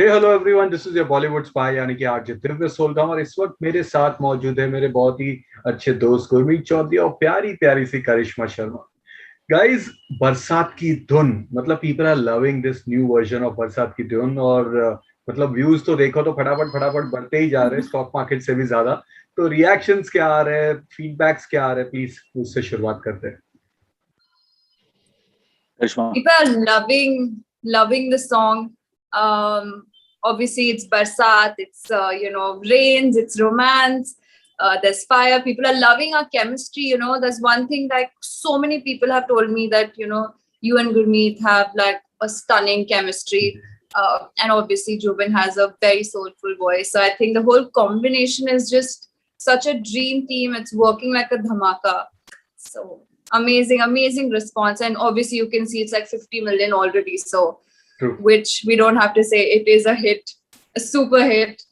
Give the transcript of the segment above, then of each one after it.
Hey hello everyone, this is your Bollywood spy यानी कि RJ Divya सोलगांव। और इस वक्त मेरे साथ मौजूद है मेरे बहुत ही अच्छे दोस्त गुरमीत चौधरी और प्यारी प्यारी सी करिश्मा शर्मा। गाइस, बरसात की धुन, मतलब people are loving this new version of Barsaat Ki धुन। और मतलब व्यूज तो देखो तो फटाफट फटाफट बढ़ते ही जा रहे हैं, स्टॉक मार्केट से भी ज्यादा। तो रिएक्शंस क्या आ रहे हैं, फीडबैक्स क्या आ रहे हैं, प्लीज उससे शुरुआत करते हैं। Karishma. People are loving the song. Obviously it's barsat, it's rains, it's romance, there's fire. People are loving our chemistry. There's one thing, like, so many people have told me that you and Gurmeet have like a stunning chemistry. And obviously Jubin has a very soulful voice, so I think the whole combination is just such a dream team. It's working like a dhamaka. So amazing response. And obviously you can see it's like 50 million already, so True. Which we don't have to say, it is a hit, a super hit.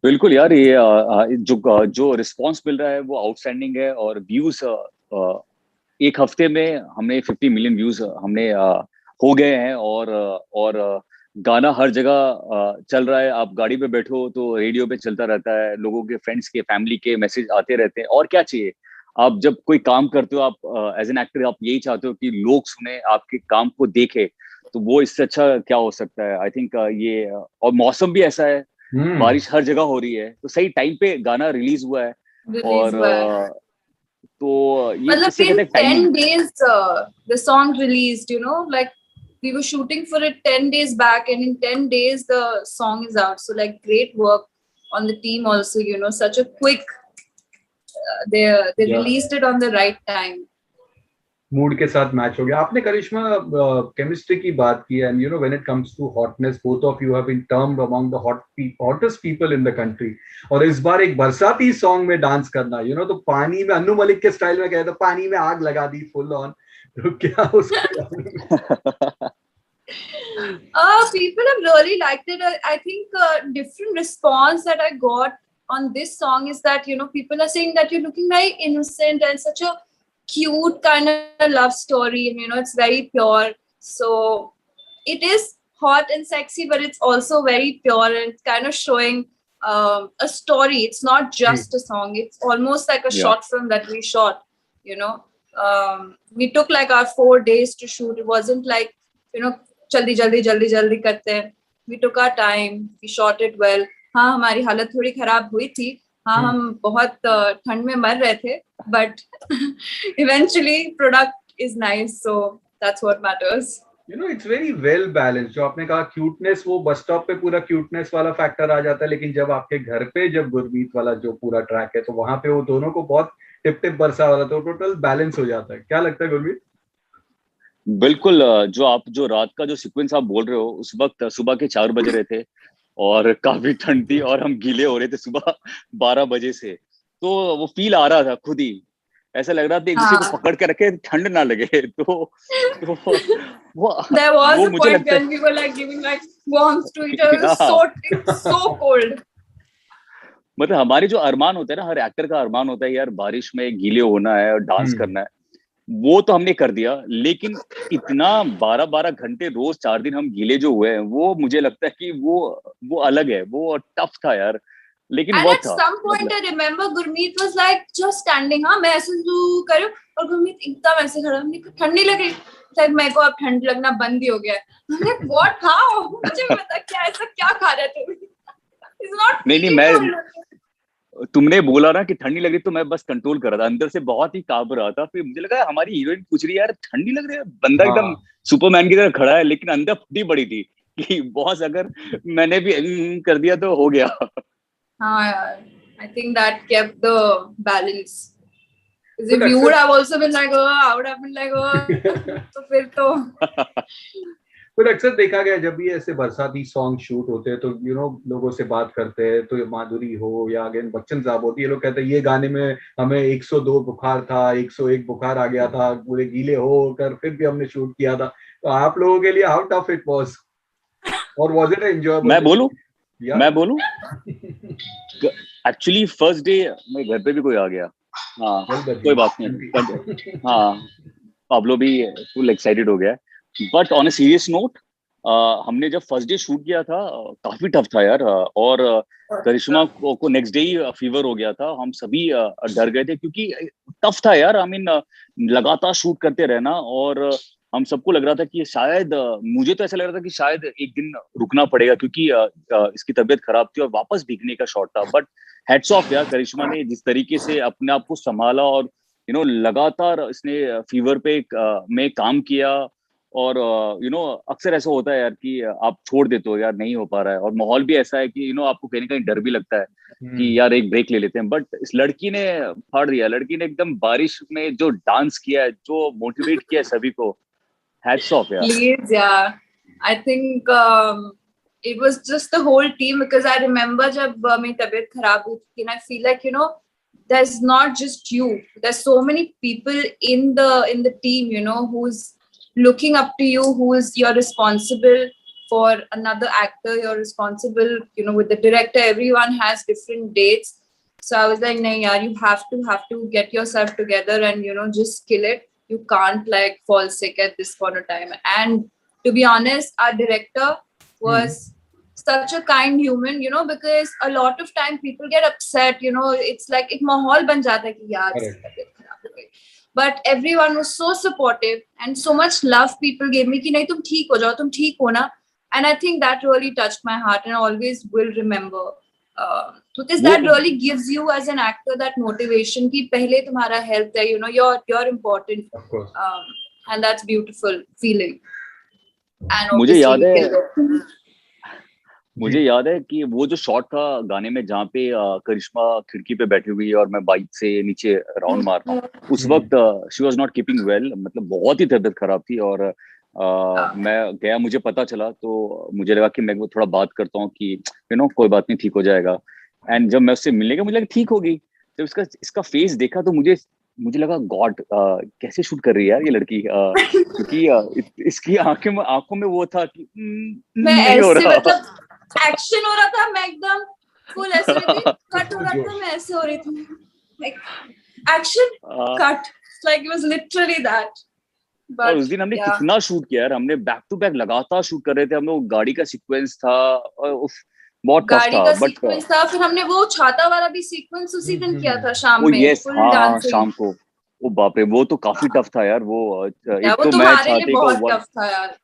बिल्कुल यार, ये जो response मिल रहा है वो outstanding है। और views एक हफ्ते में हमने 50 मिलियन व्यूज हमने हो गए हैं। और गाना हर जगह चल रहा है। आप गाड़ी पे बैठो तो रेडियो पे चलता रहता है, लोगों के, फ्रेंड्स के, फैमिली के मैसेज आते रहते हैं। और क्या चाहिए? आप जब कोई काम करते हो, आप एज एन एक्टर आप यही चाहते हो कि लोग सुने, आपके काम को देखे। तो वो इससे अच्छा क्या हो सकता है? आई थिंक ये, और मौसम भी ऐसा है, बारिश हर जगह हो रही है, तो सही टाइम पे गाना रिलीज हुआ है। और तो ये मतलब इसे कहते in हैं timing. 10 days the song released, like we were shooting for it 10 days back, and in 10 days the song is out. So like, great work on the team also, such a quick, they released it on the right time. Mood के साथ match हो गया। आपने करिश्मा chemistry की बात की, and when it comes to hotness, both of you have been termed among the hottest people in the country. और इस बार एक बरसाती सॉन्ग में डांस करना, तो पानी में अन्नू मलिक के स्टाइल में गए तो पानी में आग लगा दी फुल ऑन। तो क्या उसको people have really liked it. I think different response that I got on this song is that people are saying that you're looking very innocent and such a cute kind of love story, and it's very pure. So it is hot and sexy, but it's also very pure, and it's kind of showing a story. It's not just a song, it's almost like a short film that we shot. We took like our 4 days to shoot. It wasn't like jaldi karte hain. We took our time, we shot it well. हाँ, हमारी हालत थोड़ी खराब हुई थी। हाँ, हम बहुत ठंड में मर रहे थे, but eventually product is nice, so that's what matters. It's very well balanced. जो आपने कहा क्यूटनेस, वो बस स्टॉप पे पूरा क्यूटनेस वाला फैक्टर आ जाता है, लेकिन जब आपके घर पे जब गुरमीत वाला जो पूरा ट्रैक है, तो वहां पे वो दोनों को बहुत टिप टिप बरसा वाला, तो टोटल बैलेंस हो जाता है। क्या लगता है गुरमीत? बिल्कुल। जो रात का जो सीक्वेंस आप बोल रहे हो, उस वक्त सुबह के 4 बज रहे थे और काफी ठंड थी और हम गीले हो रहे थे सुबह 12 बजे से। तो वो फील आ रहा था, खुद ही ऐसा लग रहा था एक दूसरे को पकड़ के रखे, ठंड ना लगे। तो There was वो a मुझे point लगता है when we were like giving like warmth to each other. It's so cold. मतलब हमारे जो अरमान होता है ना, हर एक्टर का अरमान होता है यार, बारिश में गीले होना है और डांस करना है। वो तो हमने कर दिया, लेकिन इतना 12-12 घंटे रोज 4 दिन हम गीले जो हुए हैं, वो मुझे लगता है कि वो अलग है, वो टफ था यार। लेकिन And वो at था some point I remember Gurmeet was like just standing, हाँ मैं ऐसे कर रही हूँ और Gurmeet एकदम ऐसे खड़ा, हमने कहा ठंड नहीं लग रही? शायद मेरे को अब ठंड लगना बंद ही हो गया है। I'm like, what, how? मुझे बता, क्या ऐसा क्या खा रहे थे? It's not नहीं, मैं तुमने बोला ना कि ठंडी लग रही, तो मैं बस कंट्रोल कर रहा था, अंदर से बहुत ही कांप रहा था। फिर मुझे लगा हमारी हीरोइन पूछ रही है यार ठंडी लग रही है, बंदा एकदम सुपरमैन की तरह खड़ा है, लेकिन अंदर फटी पड़ी थी कि बॉस अगर मैंने भी कर दिया तो हो गया। हाँ यार, I think that kept the balance. If you would have also been like, oh, I would have been like, oh, तो फिर तो फिर अक्सर देखा गया जब भी ऐसे बरसाती सॉन्ग शूट होते हैं, तो लोगों से बात करते हैं, तो माधुरी हो या अगेन बच्चन साहब होती है, लोग कहते हैं ये गाने में हमें 102 बुखार था, 101 बुखार आ गया था, पूरे गीले होकर फिर भी हमने शूट किया था। तो आप लोगों के लिए हाउ टफ इट वाज, और वाज इट एंजॉयबल? मैं बोलूं एक्चुअली फर्स्ट डे मेरे घर पे भी कोई आ गया। हाँ, कोई बात नहीं। हाँ, पाब्लो भी फुल एक्साइटेड हो गया। But on a serious note, हमने जब फर्स्ट डे शूट किया था काफी टफ था यार, और करिश्मा को नेक्स्ट डे ही फीवर हो गया था। हम सभी डर गए थे क्योंकि टफ था यार। आई मीन लगातार शूट करते रहना, और हम सबको लग रहा था कि शायद मुझे तो ऐसा लग रहा था कि शायद एक दिन रुकना पड़ेगा क्योंकि इसकी तबीयत खराब थी और वापस भीगने का शॉट था। बट हेड्स ऑफ यार, करिश्मा ने जिस तरीके से अपने आप को संभाला और लगातार इसने फीवर पे में काम किया। और अक्सर ऐसा होता है यार कि आप छोड़ देते हो यार, नहीं हो पा रहा है, और माहौल भी ऐसा है कि आपको कहीं ना कहीं डर भी लगता है कि यार एक ब्रेक ले लेते हैं। बट इस लड़की ने फाड़ दिया, लड़की ने एकदम बारिश में जो डांस किया है, जो मोटिवेट किया है सभी को, हैट्स ऑफ यार। Please, yeah. I think it was just the whole team because I remember जब मेरी तबीयत खराब हुई थी, and I feel like there's not just you. There's so many people in the team, who's looking up to you, you're responsible for another actor. You're responsible, with the director. Everyone has different dates. So I was like, no, yeah, you have to get yourself together and just kill it. You can't like fall sick at this point of time. And to be honest, our director was such a kind human, because a lot of time people get upset, it's like ek mahol ban jata hai ki yaar iski tabiat kharab ho gayi. But everyone was so supportive and so much love people gave me ki nahi tum theek ho jao, tum theek ho na. And I think that really touched my heart, and I always will remember. Because that really gives you as an actor that motivation कि पहले तुम्हारा health है, you're important, of course. And that's beautiful feeling. And मुझे याद है कि वो जो शॉट था गाने में जहाँ पे करिश्मा खिड़की पे बैठी हुई है और मैं बाइक से नीचे राउंड मार रहा हूँ, उस वक्त she was not keeping well, मतलब बहुत ही तबीयत खराब थी। और मैं गया, मुझे पता चला, तो मुझे लगा कि मैं वो थोड़ा बात करता हूँ कि कोई बात नहीं, ठीक हो जाएगा। एंड जब मैं उससे मिलने गया, मुझे लगा ठीक होगी। जब इसका फेस देखा तो मुझे लगा गॉड, कैसे शूट कर रही है यार ये लड़की, क्योंकि इसकी आंखों में वो था कि नहीं हो रहा, एक्शन हो रहा था, मैं एकदम फुल ऐसे हो रही थी, कट हो रहा था, मैं ऐसे हो रही थी, like action cut, like it was literally that. और उस दिन हमने कितना शूट किया यार, हमने बैक टू बैक लगातार शूट कर रहे थे। हमने वो गाड़ी का सीक्वेंस था, बहुत टफ था। बट सीक्वेंस था, फिर हमने वो छाता वाला भी सीक्वेंस उसी दिन किया था शाम में, फुल डांसिंग शाम को। ओ बाप रे, वो तो काफी टफ था यार। वो एक तो मैं छाते को टफ था यार।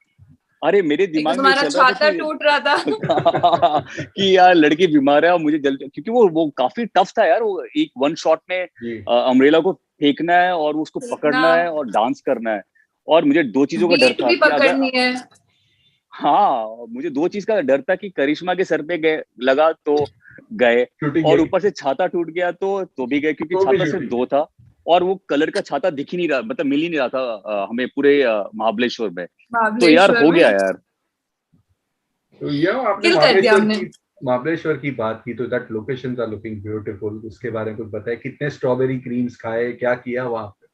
अरे मेरे दिमाग में चल रहा था टूट रहा था कि यार लड़की बीमार है और मुझे जल्दी, क्योंकि वो काफी टफ था यार। वो एक वन शॉट में अम्ब्रेला को फेंकना है और उसको पकड़ना है और डांस करना है। और मुझे दो चीजों का डर था कि अगर मुझे दो चीज का डर था कि करिश्मा के सर पे लगा तो गए, और ऊपर से छाता टूट गया तो भी गए, क्योंकि छाता सिर्फ दो था और वो कलर का छाता दिख ही नहीं रहा, मतलब मिल ही नहीं रहा था हमें पूरे महाबलेश्वर में। तो यार हो गया यार। तो यार आपने महाबलेश्वर की बात की, तो that locations are looking beautiful. उसके बारे में कुछ बताए, कितने स्ट्रॉबेरी क्रीम्स खाए, क्या किया वहां पे?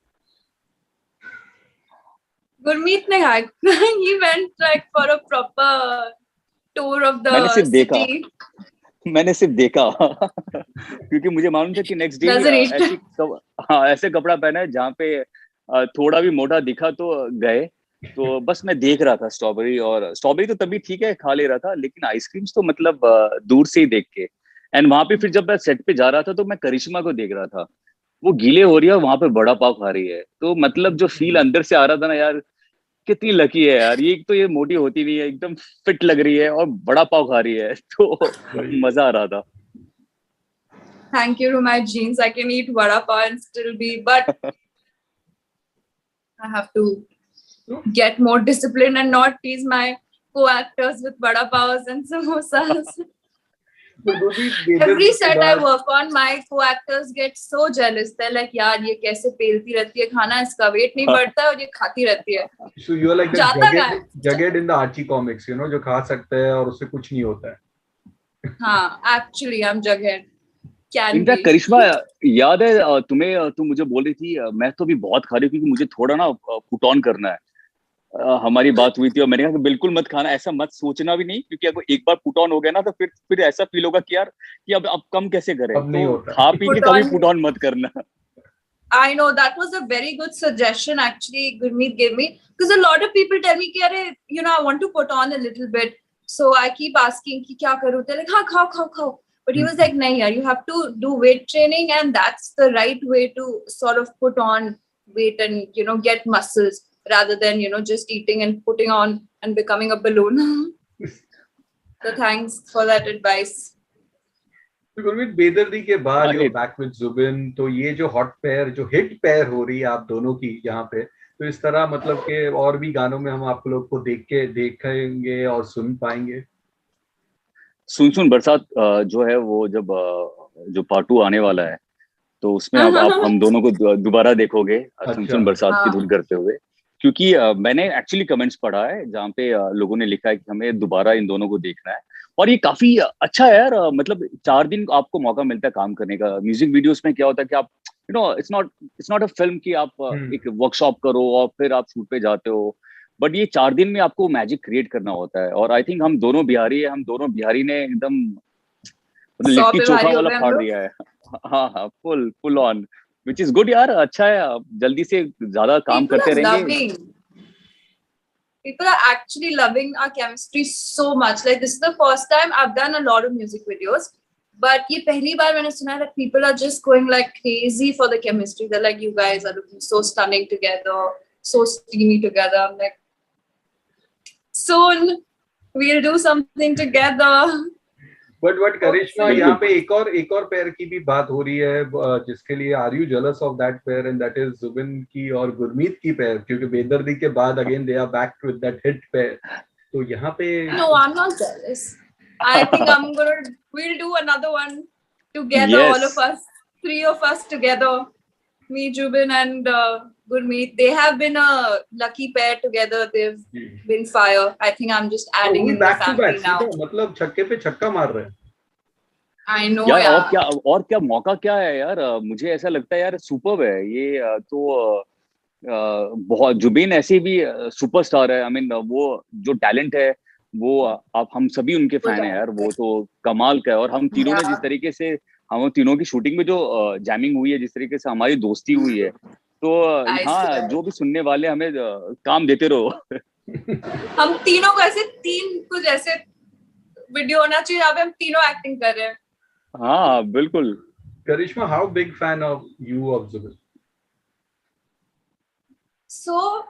गुरमीत ने he went like for a proper tour of the city. मैंने सिर्फ देखा क्योंकि मुझे मालूम था कि नेक्स्ट डे ऐसे कपड़ा पहना है जहाँ पे थोड़ा भी मोटा दिखा तो गए। तो बस मैं देख रहा था स्ट्रॉबेरी, और स्ट्रॉबेरी तो तभी ठीक है खा ले रहा था, लेकिन आइसक्रीम्स तो मतलब दूर से ही देख के। एंड वहां पे फिर जब मैं सेट पे जा रहा था तो मैं करिश्मा को देख रहा था, वो गीले हो रही है वहां पे बड़ा पाव खा रही है। तो मतलब जो फील अंदर से आ रहा था ना यार, कितनी लकी है यार ये, तो ये मोटी होती नहीं है, एकदम फिट लग रही है और बड़ा पाव खा रही है, तो मजा आ रहा था। Thank you to my genes, I can eat vada pav and still be, but I have to get more disciplined and not tease my co-actors with vada pavs and samosas. Every set I work on, my co-actors get so jealous. They're like, यार ये कैसे पेलती रहती है खाना, इसका wait नहीं बढ़ता और ये खाती रहती है। So you are like the Jughead in the Archie comics, जो खा सकते हैं और उससे कुछ नहीं होता है। हाँ, actually I'm Jughead. इनफैक्ट करिश्मा याद है तुम्हें, तुम मुझे बोल रही थी मैं तो भी बहुत खा रही हूँ क्योंकि मुझे थोड़ा ना पुट ऑन करना है। हमारी बात हुई थी और मैंने कहा कि बिल्कुल मत खाना, ऐसा मत सोचना भी नहीं, क्योंकि अगर एक बार पुट ऑन हो गया ना तो फिर ऐसा फील होगा कि यार कि अब कम कैसे करें, तो खा पी के कभी पुट ऑन मत करना। I know that was a very good suggestion actually Gurmeet gave me, because a lot of people tell me कि अरे I want to put on a little bit, so I keep asking कि क्या करूँ, they're like हाँ खाओ, but he was like नहीं यार, you have to do weight training and that's the right way to sort of put on weight and get muscles, rather than just eating and putting on and becoming a balloon. So thanks for that advice. तो गुरमीत, बेदर्दी के बाद you back with Zubin, तो ये जो hot pair, जो hit pair हो रही है आप दोनों की यहाँ पे, तो इस तरह मतलब कि और भी गानों में हम आप लोग को देखेंगे और सुन पाएंगे? सुन बरसात जो है वो जब जो पार्ट 2 आने वाला है, तो उसमें अब आप हम दोनों को दोबारा देखोगे सुन बरसात की धुन करते हुए, क्योंकि मैंने एक्चुअली कमेंट्स पढ़ा है जहाँ पे लोगों ने लिखा है कि हमें दोबारा इन दोनों को देखना है, और ये काफी अच्छा है यार। मतलब 4 दिन आपको मौका मिलता है काम करने का। म्यूजिक वीडियोस में क्या होता है कि आप इट्स नॉट अ फिल्म कि आप एक वर्कशॉप करो और फिर आप शूट पे जाते हो, बट ये 4 दिन में आपको मैजिक क्रिएट करना होता है। और आई थिंक हम दोनों बिहारी है, हम दोनों बिहारी ने एकदम मतलब लिट्टी चोखा वाला फाड़ दिया है। हाँ, full on, which is good यार। अच्छा है, जल्दी से ज्यादा काम करते रहेंगे। People are actually loving our chemistry so much. Like this is the first time I've done a lot of music videos, but ये पहली बार मैंने सुना that people are just going like crazy for the chemistry. They're like, you guys are looking so stunning together, so steamy together. I'm like, soon we'll do something together. But Karishma, यहाँ पे एक और pair की भी बात हो रही है, जिसके लिए are you jealous of that pair, and that is Jubin की और गुरमीत की पेयर, क्योंकि बेदर्दी के बाद again they are back with that hit pair. तो यहाँ पे No, I'm not jealous. I think we'll do another one together. Yes. All of us, 3 of us together, me, Jubin and Gurmeet. They have been a lucky pair together. They've been fire. I think I'm just adding in the family now. मतलब छक्के पे छक्का मार रहे हैं। I know यार। और क्या मौका क्या है यार। मुझे ऐसा लगता है यार सुपर्ब है ये। तो बहुत जुबिन ऐसे भी सुपरस्टार है। आई मीन वो जो टैलेंट है वो आप हम सभी उनके फैन है यार। वो तो कमाल का है। और हम तीनों ने जिस तरीके से हम तीनों की शूटिंग में जो जैमिंग हुई है, जिस तरीके से हमारी दोस्ती हुई है, तो हाँ, जो भी सुनने वाले हमें काम देते रहो। हम तीनों को ऐसे 3 कुछ ऐसे वीडियो होना चाहिए जहाँ पे हम तीनों एक्टिंग कर रहे हैं। हाँ बिल्कुल। करिश्मा, how big fan of you of Zubin? So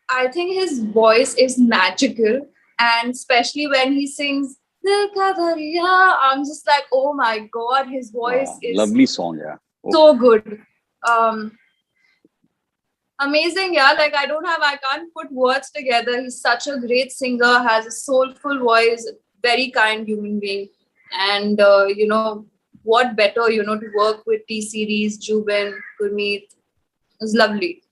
I think his voice is magical, and especially when he sings Dil Ka Dariya, I'm just like, oh my god, his voice is lovely song, yeah. So good. Amazing, yeah. Like I can't put words together. He's such a great singer, has a soulful voice, very kind human being. And what better, to work with T-Series, Jubin, Gurmeet. It was lovely.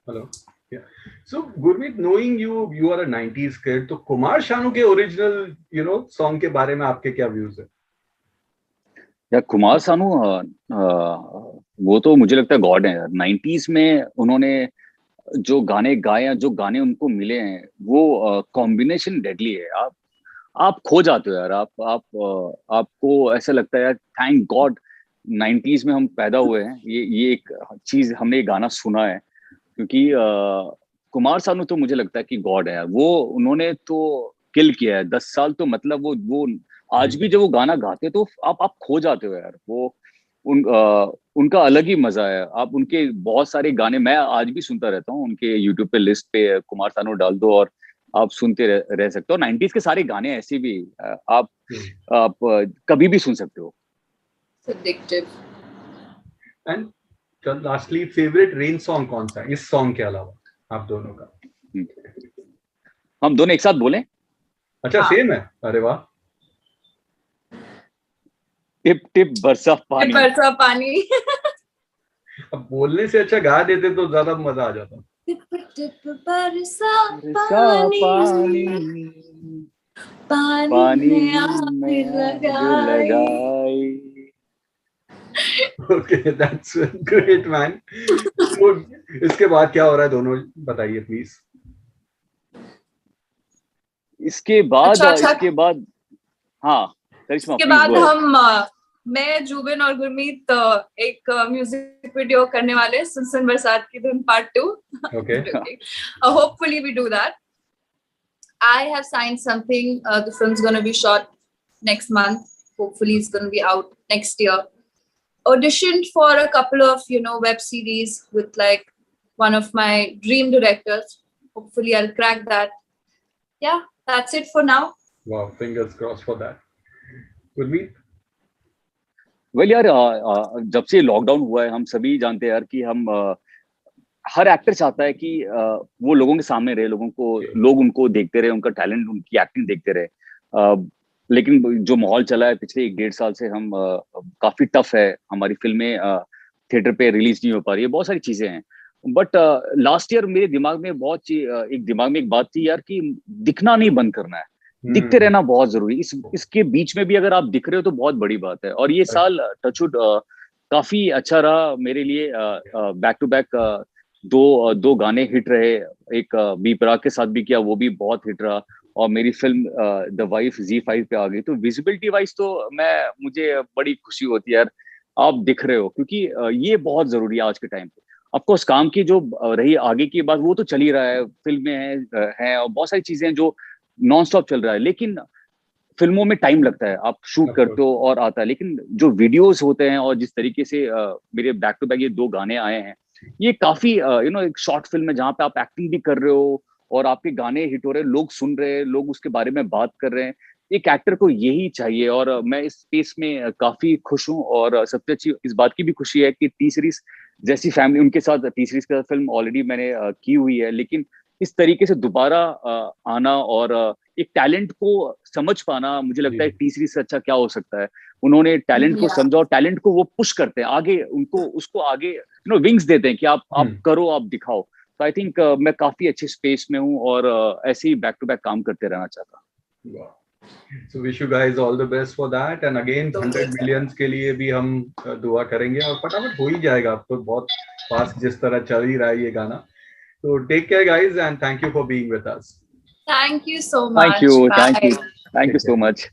Hello. Yeah. So Gurmeet, knowing you are a 90s kid, तो कुमार शानू के original song के बारे में आपके क्या views है? यार कुमार सानू वो तो मुझे लगता है गॉड है यार। 90s में उन्होंने जो गाने गाए, जो गाने उनको मिले हैं, वो कॉम्बिनेशन डेडली है। आप खो जाते हो यार। आपको ऐसा लगता है यार, थैंक गॉड 90s में हम पैदा हुए हैं। ये एक चीज, हमने ये गाना सुना है, क्योंकि कुमार सानू तो मुझे लगता है कि गॉड है यार। वो उन्होंने तो किल किया है 10 साल। तो मतलब वो आज भी जब वो गाना गाते तो आप खो जाते हो यार। वो उनका अलग ही मजा है। आप उनके बहुत सारे गाने मैं आज भी सुनता रहता हूँ। उनके यूट्यूब पे लिस्ट पे कुमार सानू डाल दो और आप सुनते रह सकते हो। 90s के सारे गाने ऐसे भी आप कभी भी सुन सकते हो। And lastly, favourite rain song कौन सा है इस सॉन्ग के अलावा आप दोनों का? हम दोनों एक साथ बोलें? अच्छा, सेम है। अरे वाह। टिप टिप बरसा पानी। अब बोलने से अच्छा गा देते तो ज्यादा मजा आ जाता। टिप टिप बरसा पानी में आग लगाई। Okay, that's great, man. तो इसके बाद क्या हो रहा है दोनों, बताइए प्लीज। इसके बाद हाँ करिश्मा, इसके बाद हम मैं, जुबिन और गुरमीत एक म्यूजिक वीडियो करने वाले हैं, सुन सुन बरसात की धुन part 2. Okay. Hopefully we do that. I have signed something. The film's going to be shot next month. Hopefully it's going to be out next year. Auditioned for a couple of, web series with like one of my dream directors. Hopefully I'll crack that. Yeah, that's it for now. Wow, fingers crossed for that. Gurmeet? Well यार, जब से lockdown हुआ है हम सभी जानते हैं यार कि हम हर एक्टर चाहता है कि वो लोगों के सामने रहे, लोग उनको देखते रहे, उनका टैलेंट, उनकी एक्टिंग देखते रहे. लेकिन जो माहौल चला है पिछले 1-1.5 साल से, हम काफी टफ है. हमारी फिल्में थिएटर पे रिलीज नहीं हो पा रही है, बहुत सारी चीजें हैं. बट लास्ट ईयर मेरे दिमाग में एक बात थी यार कि दिखना नहीं बंद करना है, दिखते रहना बहुत जरूरी. इसके बीच में भी अगर आप दिख रहे हो तो बहुत बड़ी बात है. और ये साल टचवुड काफी अच्छा रहा मेरे लिए. बैक टू बैक दो गाने हिट रहे. एक बी प्राक के साथ भी किया, वो भी बहुत हिट रहा. और मेरी फिल्म द वाइफ ZEE5 पे आ गई. तो विजिबिलिटी वाइज तो मुझे बड़ी खुशी होती है यार, आप दिख रहे हो, क्योंकि ये बहुत जरूरी है आज के टाइम पे. ऑफकोर्स काम की जो रही आगे की बात, वो तो चल ही रहा है. फिल्में हैं और बहुत सारी चीजें हैं जो नॉन स्टॉप चल रहा है. लेकिन फिल्मों में टाइम लगता है, आप शूट करते हो और आता है. लेकिन जो वीडियोस होते हैं और जिस तरीके से मेरे बैक टू बैक ये 2 गाने आए हैं, ये काफी एक शॉर्ट फिल्म है जहाँ पे आप एक्टिंग भी कर रहे हो और आपके गाने हिट हो रहे हैं, लोग सुन रहे हैं, लोग उसके बारे में बात कर रहे हैं. एक एक्टर को यही चाहिए. और मैं इस स्पेस में काफी खुश हूँ. और सबसे अच्छी इस बात की भी खुशी है कि टी सीरीज जैसी फैमिली, उनके साथ टी सीरीज का फिल्म ऑलरेडी मैंने की हुई है. लेकिन इस तरीके से दोबारा आना और एक टैलेंट को समझ पाना, मुझे लगता है टी सीरीज से अच्छा क्या हो सकता है. उन्होंने टैलेंट को समझा और टैलेंट को वो पुश करते हैं आगे, उसको आगे विंग्स देते हैं कि आप करो, आप दिखाओ. तो आई थिंक मैं काफी अच्छे स्पेस में हूँ और ऐसे ही बैक टू बैक काम करते रहना चाहता हूँ. So wish you guys all the best for that. And again 100 millions के लिए भी हम दुआ करेंगे और फटाफट हो ही जाएगा. अब तो बहुत फास्ट जिस तरह चल ही रहा है ये गाना. So take care guys and thank you for being with us. Thank you so much. Thank you so much.